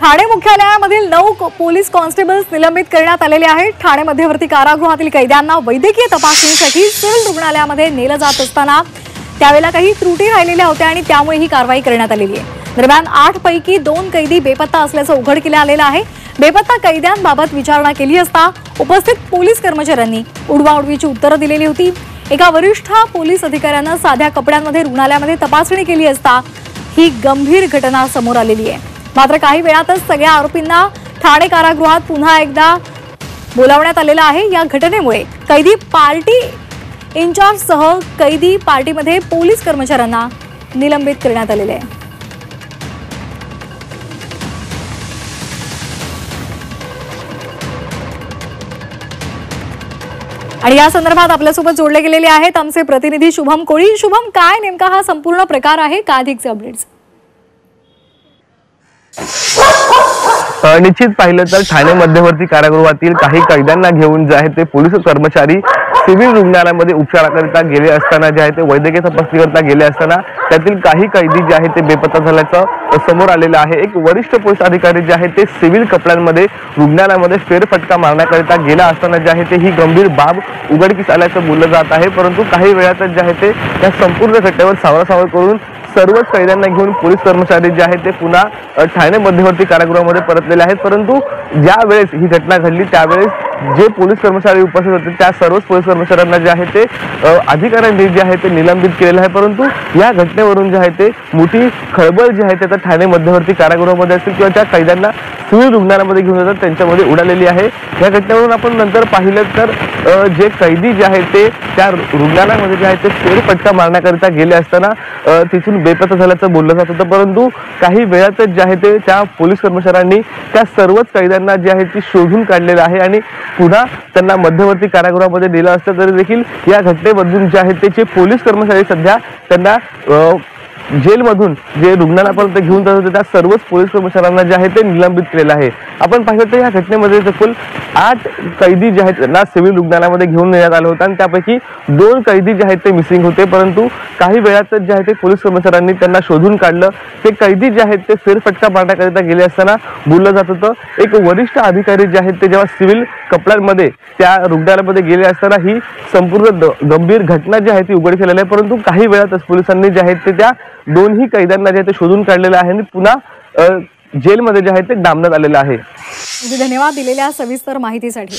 Thane मुख्यालयामधील 9 police constables निलंबित करण्यात आलेले आहेत। ठाणे मध्यवर्ती कारागृहातील कैद्यांना वैद्यकीय तपासणीसाठी सिव्हिल रुग्णालयामध्ये नेलं जात असताना त्यावेळेला काही त्रुटी राहिलेल्या होत्या आणि त्यामुळे ही कारवाई करण्यात आलेली आहे। दरम्यान 8 पैकी 2 कैदी बेपत्ता असल्याचं उघडकीला आलेलं आहे। बेपत्ता कैद्यांबाबत विचारणा केली असता उपस्थित पोलीस कर्मचाऱ्यांनी उडवाउडवीची उत्तरं दिलेली होती। एका वरिष्ठ पोलीस अधिकाऱ्यानं साध्या कपड्यांमध्ये रुग्णालयामध्ये तपासणी केली असता ही गंभीर घटना समोर आलेली आहे। मात्र काही वेळातच सगळ्या आरोपींना ठाणे कारागृहात पुन्हा एकदा बोलावण्यात आलेलं आहे। या घटनेमुळे कैदी पार्टी इंचार्जसह कैदी पार्टीमध्ये पोलीस कर्मचाऱ्यांना निलंबित करण्यात आलेले आहे। आणि या संदर्भात आपल्यासोबत जोडले गेलेले आहेत आमचे प्रतिनिधी शुभम कोळी। शुभम, काय नेमका हा संपूर्ण प्रकार आहे, काय अधिकचे अपडेट्स? निश्चित पाहिलं तर ठाणे मध्यवर्ती कारागृहातील काही कैद्यांना घेऊन जे आहे ते पोलीस कर्मचारी सिव्हिल रुग्णालयामध्ये उपचाराकरिता गेले असताना जे आहे ते वैद्यकीय तपासणीकरिता गेले असताना त्यातील काही कैदी जे आहे ते बेपत्ता झाल्याचं समोर आलेलं आहे। एक वरिष्ठ पोलीस अधिकारी जे आहे ते सिव्हिल कपड्यांमध्ये रुग्णालयामध्ये फेरफटका मारण्याकरिता गेला असताना जे आहे ते ही गंभीर बाब उघडकीस आल्याचं बोललं जात आहे। परंतु काही वेळातच जे आहे ते या संपूर्ण घटनेवर सावरासावर करून सर्वच कैद्यांना घेऊन पोलीस कर्मचारी जे आहेत ते पुन्हा ठाणे मध्यवर्ती कारागृहामध्ये परतलेले आहेत। परंतु ज्या वेळेस ही घटना घडली त्यावेळेस जे पोलीस कर्मचारी उपस्थित होते त्या सर्वच पोलीस कर्मचाऱ्यांना जे आहे ते अधिकाऱ्यांनी जे आहे ते निलंबित केलेलं आहे। परंतु या घटनेवरून जे आहे ते मोठी खळबळ जी आहे ते आता ठाणे मध्यवर्ती कारागृहामध्ये असेल किंवा त्या कैद्यांना सिव्हिल रुग्णालयामध्ये घेऊन जातात त्यांच्यामध्ये उडालेली आहे। या घटनेवरून आपण नंतर पाहिलं तर जे कैदी जे आहेत ते त्या रुग्णालयामध्ये जे आहे ते फेरफटका मारण्याकरिता गेले असताना तिथून बेपत्ता झाल्याचं बोललं जात होतं। परंतु काही वेळातच जे आहे ते त्या पोलीस कर्मचाऱ्यांनी त्या सर्वच कैद्यांना जे आहे ती शोधून काढलेलं आहे आणि पुन्हा त्यांना मध्यवर्ती कारागृहामध्ये नेलं असतं तरी देखील या घटनेमधून जे आहेत ते पोलीस कर्मचारी सध्या त्यांना जेलमधून जे रुग्णालयापर्यंत घेऊन जात होते त्या सर्वच पोलीस कर्मचाऱ्यांना जे आहे ते निलंबित केलेलं आहे। आपण पाहिलं तर या घटनेमध्ये सखोल 8 कैदी जे आहेत त्यांना सिव्हिल रुग्णालयामध्ये घेऊन नेण्यात आलं होतं आणि त्यापैकी 2 कैदी जे आहेत ते मिसिंग होते। परंतु काही वेळातच जे आहे ते पोलीस कर्मचाऱ्यांनी त्यांना शोधून काढलं। ते कैदी जे आहेत ते फेरफटका मारण्याकरिता गेले असताना बोललं जात होतं। एक वरिष्ठ अधिकारी जे आहेत ते जेव्हा सिव्हिल कपड्यांमध्ये त्या रुग्णालयामध्ये गेले असताना ही संपूर्ण गंभीर घटना जी आहे ती उघडकीस आलेली आहे। परंतु काही वेळातच पोलिसांनी जे आहेत ते त्या दोन्ही कैद्यांना जे ते शोधून काढलेलं आहे आणि पुन्हा जेलमध्ये जे आहे ते डांबण्यात आलेलं आहे। धन्यवाद दिलेल्या सविस्तर माहितीसाठी।